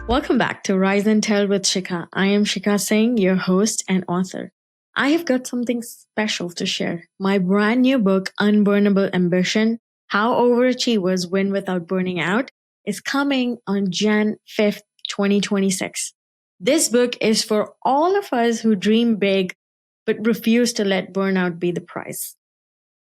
Welcome back to Rise and Tell with Sheekha. I am Sheekha Singh, your host and author. I have got something special to share. My brand new book, Unburnable Ambition: How Overachievers Win Without Burning Out, is coming on Jan 5th, 2026. This book is for all of us who dream big but refuse to let burnout be the price.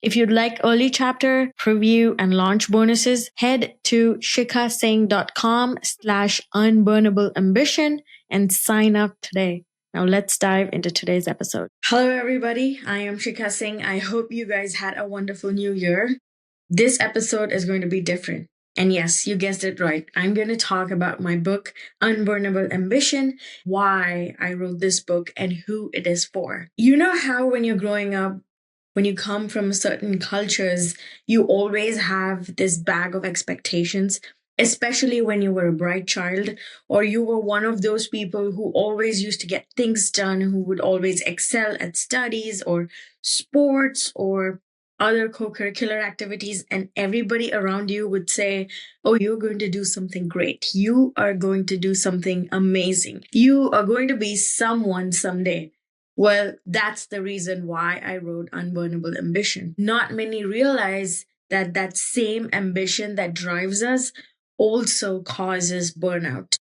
If you'd like early chapter, preview, and launch bonuses, head to shikhasingh.com/unburnable ambition and sign up today. Now let's dive into today's episode. Hello, everybody. I am Sheekha Singh. I hope you guys had a wonderful new year. This episode is going to be different. And yes, you guessed it right. I'm going to talk about my book, Unburnable Ambition, why I wrote this book, and who it is for. You know how when you're growing up, when you come from certain cultures, you always have this bag of expectations, especially when you were a bright child, or you were one of those people who always used to get things done, who would always excel at studies or sports or other co-curricular activities, and everybody around you would say, oh, you're going to do something great. You are going to do something amazing. You are going to be someone someday. Well, that's the reason why I wrote Unburnable Ambition. Not many realize that that same ambition that drives us also causes burnout.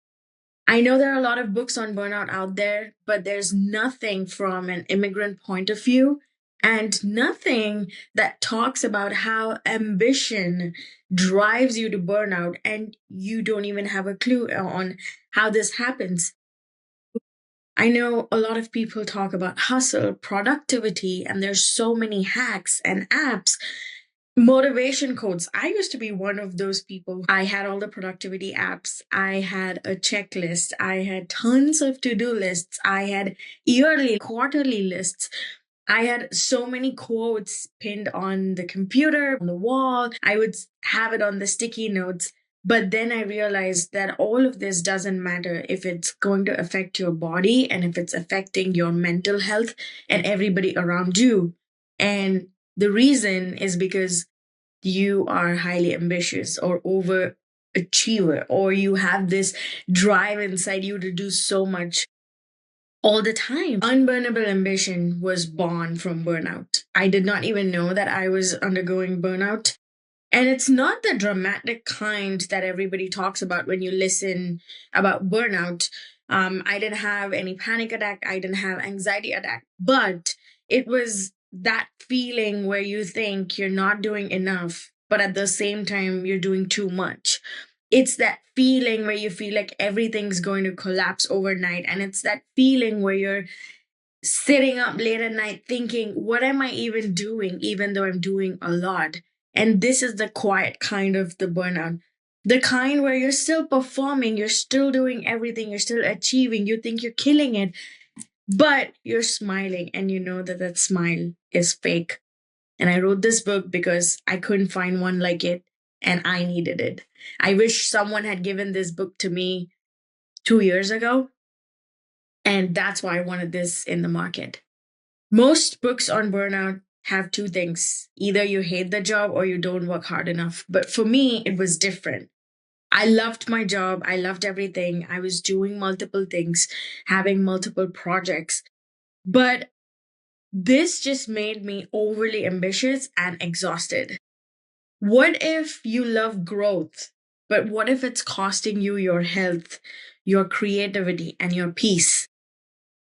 I know there are a lot of books on burnout out there, but there's nothing from an immigrant point of view and nothing that talks about how ambition drives you to burnout, and you don't even have a clue on how this happens. I know a lot of people talk about hustle, productivity, and there's so many hacks and apps, motivation quotes. I used to be one of those people. I had all the productivity apps. I had a checklist. I had tons of to-do lists. I had yearly, quarterly lists. I had so many quotes pinned on the computer, on the wall. I would have it on the sticky notes. But then I realized that all of this doesn't matter if it's going to affect your body and if it's affecting your mental health and everybody around you. And the reason is because you are highly ambitious or overachiever, or you have this drive inside you to do so much all the time. Unburnable Ambition was born from burnout. I did not even know that I was undergoing burnout. And it's not the dramatic kind that everybody talks about when you listen about burnout. I didn't have any panic attack. I didn't have anxiety attack. But it was that feeling where you think you're not doing enough, but at the same time, you're doing too much. It's that feeling where you feel like everything's going to collapse overnight. And it's that feeling where you're sitting up late at night thinking, what am I even doing, even though I'm doing a lot? And this is the quiet kind of the burnout. The kind where you're still performing, you're still doing everything, you're still achieving, you think you're killing it, but you're smiling and you know that that smile is fake. And I wrote this book because I couldn't find one like it and I needed it. I wish someone had given this book to me 2 years ago. And that's why I wanted this in the market. Most books on burnout have two things. Either you hate the job or you don't work hard enough. But for me, it was different. I loved my job. I loved everything. I was doing multiple things, having multiple projects. But this just made me overly ambitious and exhausted. What if you love growth, but what if it's costing you your health, your creativity, and your peace?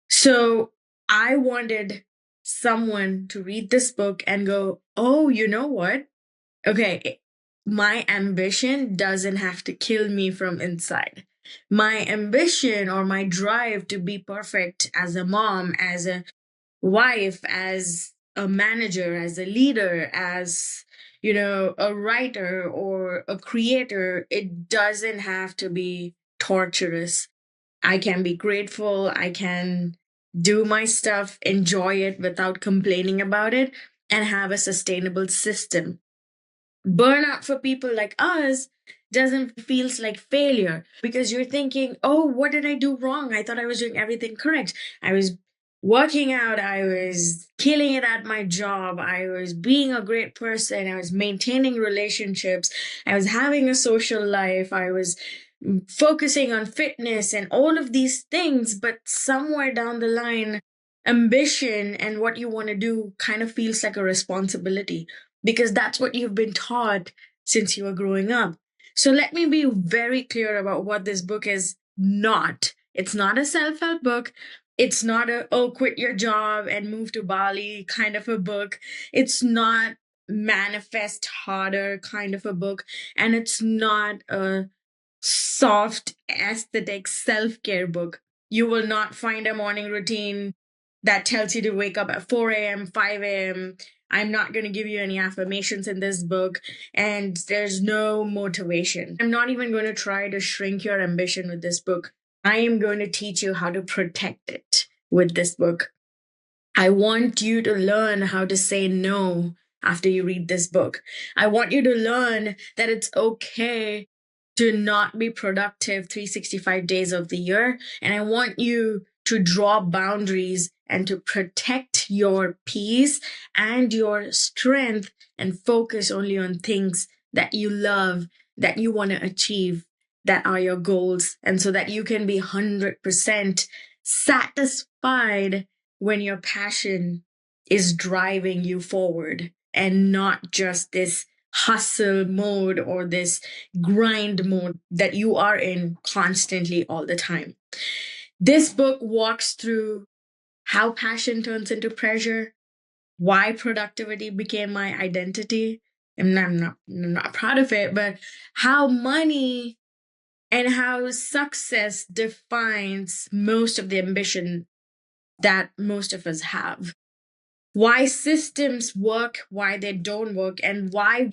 So I wanted someone to read this book and go, oh, you know what? Okay, my ambition doesn't have to kill me from inside. My ambition or my drive to be perfect as a mom, as a wife, as a manager, as a leader, as, a writer or a creator, it doesn't have to be torturous. I can be grateful. I can do my stuff, enjoy it without complaining about it, and have a sustainable system. Burnout for people like us doesn't feels like failure because you're thinking, oh, what did I do wrong? I thought I was doing everything correct. I was working out. I was killing it at my job. I was being a great person. I was maintaining relationships. I was having a social life. I was focusing on fitness and all of these things, but somewhere down the line, ambition and what you want to do kind of feels like a responsibility because that's what you've been taught since you were growing up. So let me be very clear about what this book is not. It's not a self-help book. It's not a, oh, quit your job and move to Bali kind of a book. It's not manifest harder kind of a book. And it's not a soft, aesthetic self care book. You will not find a morning routine that tells you to wake up at 4 a.m., 5 a.m. I'm not going to give you any affirmations in this book, and there's no motivation. I'm not even going to try to shrink your ambition with this book. I am going to teach you how to protect it with this book. I want you to learn how to say no after you read this book. I want you to learn that it's okay to not be productive 365 days of the year. And I want you to draw boundaries and to protect your peace and your strength and focus only on things that you love, that you want to achieve, that are your goals. And so that you can be 100% satisfied when your passion is driving you forward and not just this hustle mode or this grind mode that you are in constantly all the time. This book walks through how passion turns into pressure, why productivity became my identity. And I'm not proud of it, but how money and how success defines most of the ambition that most of us have. Why systems work, why they don't work, and why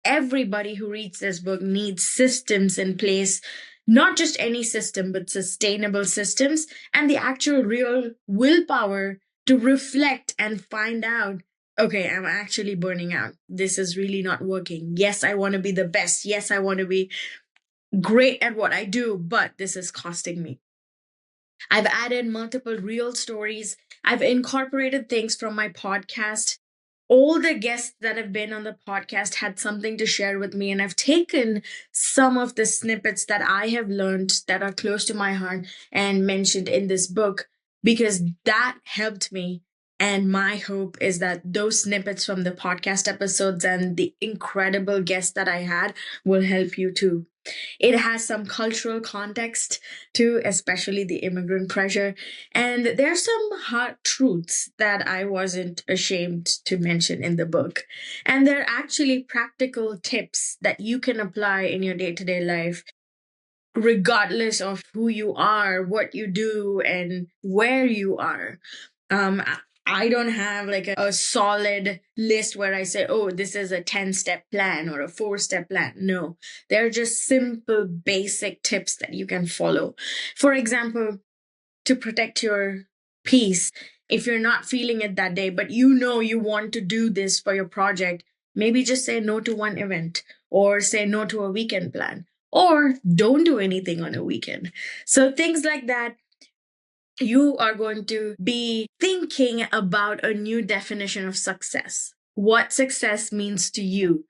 everybody who reads this book needs systems in place, not just any system, but sustainable systems and the actual real willpower to reflect and find out, okay, I'm actually burning out. This is really not working. Yes, I want to be the best. Yes, I want to be great at what I do, but this is costing me. I've added multiple real stories. I've incorporated things from my podcast. All the guests that have been on the podcast had something to share with me, and I've taken some of the snippets that I have learned that are close to my heart and mentioned in this book because that helped me. And my hope is that those snippets from the podcast episodes and the incredible guests that I had will help you too. It has some cultural context too, especially the immigrant pressure. And there's some hard truths that I wasn't ashamed to mention in the book. And they're actually practical tips that you can apply in your day-to-day life, regardless of who you are, what you do, and where you are. I don't have like a solid list where I say, oh, this is a 10-step plan or a 4-step plan. No, they're just simple, basic tips that you can follow. For example, to protect your peace, if you're not feeling it that day, but you know you want to do this for your project, maybe just say no to one event or say no to a weekend plan or don't do anything on a weekend. So things like that, you are going to be thinking about a new definition of success. What success means to you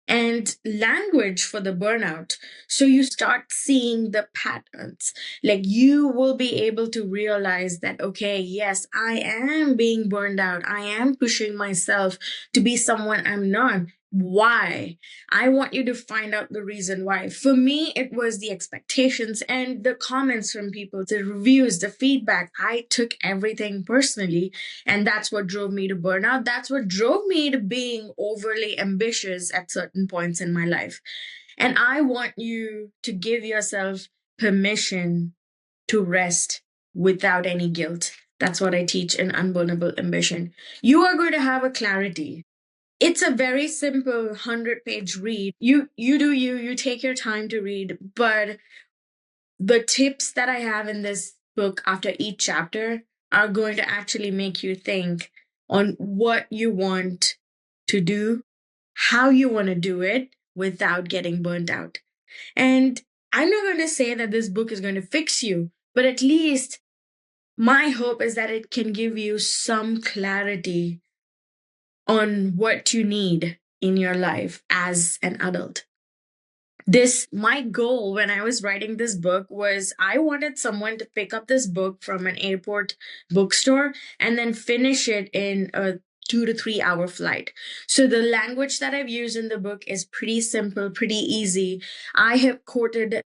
and language for the burnout. So you start seeing the patterns. Like you will be able to realize that, okay, yes, I am being burned out. I am pushing myself to be someone I'm not. Why? I want you to find out the reason why. For me, it was the expectations and the comments from people, the reviews, the feedback. I took everything personally, and that's what drove me to burnout. That's what drove me to being overly ambitious at certain points in my life. And I want you to give yourself permission to rest without any guilt. That's what I teach in Unburnable Ambition. You are going to have a clarity. It's a very simple 100-page read. You do you take your time to read, but the tips that I have in this book after each chapter are going to actually make you think on what you want to do, how you want to do it without getting burnt out. And I'm not going to say that this book is going to fix you, but at least my hope is that it can give you some clarity on what you need in your life as an adult. My goal when I was writing this book was I wanted someone to pick up this book from an airport bookstore and then finish it in a 2 to 3 hour flight. So the language that I've used in the book is pretty simple, pretty easy. I have quoted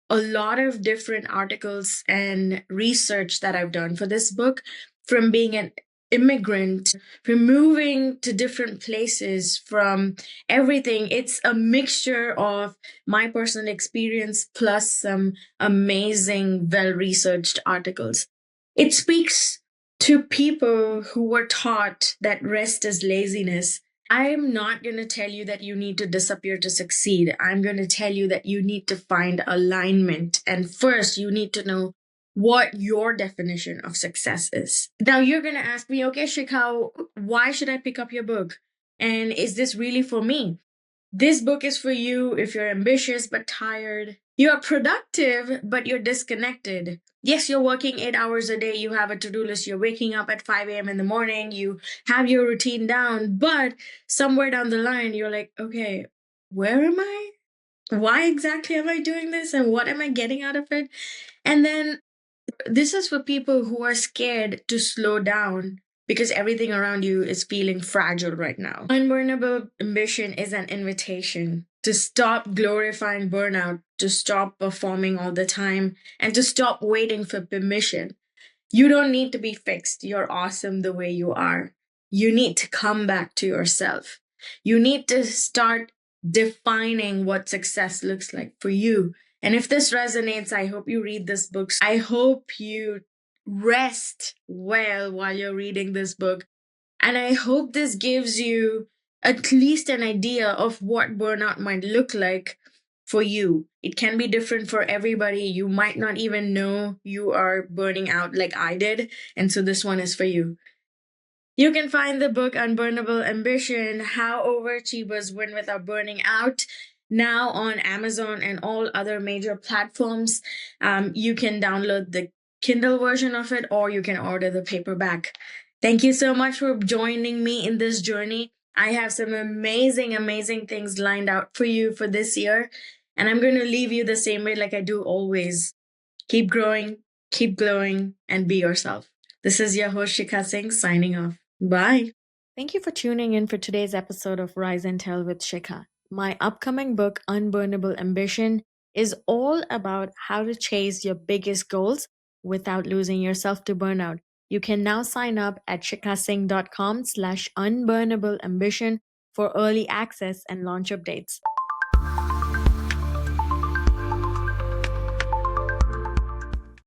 a lot of different articles and research that I've done for this book, from being an immigrant, from moving to different places, from everything. It's a mixture of my personal experience plus some amazing, well researched articles. It speaks to people who were taught that rest is laziness. I'm not going to tell you that you need to disappear to succeed. I'm going to tell you that you need to find alignment. And first, you need to know what your definition of success is. Now, you're going to ask me, okay, Sheekha, why should I pick up your book? And is this really for me? This book is for you if you're ambitious but tired. You are productive but you're disconnected. Yes, you're working 8 hours a day. You have a to-do list. You're waking up at 5 a.m. in the morning. You have your routine down. But somewhere down the line, you're like, okay, where am I? Why exactly am I doing this? And what am I getting out of it? And then this is for people who are scared to slow down because everything around you is feeling fragile right now. Unburnable Ambition is an invitation to stop glorifying burnout, to stop performing all the time, and to stop waiting for permission. You don't need to be fixed. You're awesome the way you are. You need to come back to yourself. You need to start defining what success looks like for you. And if this resonates, I hope you read this book. I hope you rest well while you're reading this book. And I hope this gives you at least an idea of what burnout might look like for you. It can be different for everybody. You might not even know you are burning out like I did. And so this one is for you. You can find the book Unburnable Ambition, How Overachievers Win Without Burning Out, now on Amazon and all other major platforms. You can download the Kindle version of it or you can order the paperback. Thank you so much for joining me in this journey. I have some amazing, amazing things lined out for you for this year. And I'm going to leave you the same way like I do always. Keep growing, keep glowing, and be yourself. This is your host, Sheekha Singh, signing off. Bye. Thank you for tuning in for today's episode of Rise and Tell with Sheekha. My upcoming book, Unburnable Ambition, is all about how to chase your biggest goals without losing yourself to burnout. You can now sign up at sheekhasingh.com/unburnableambition for early access and launch updates.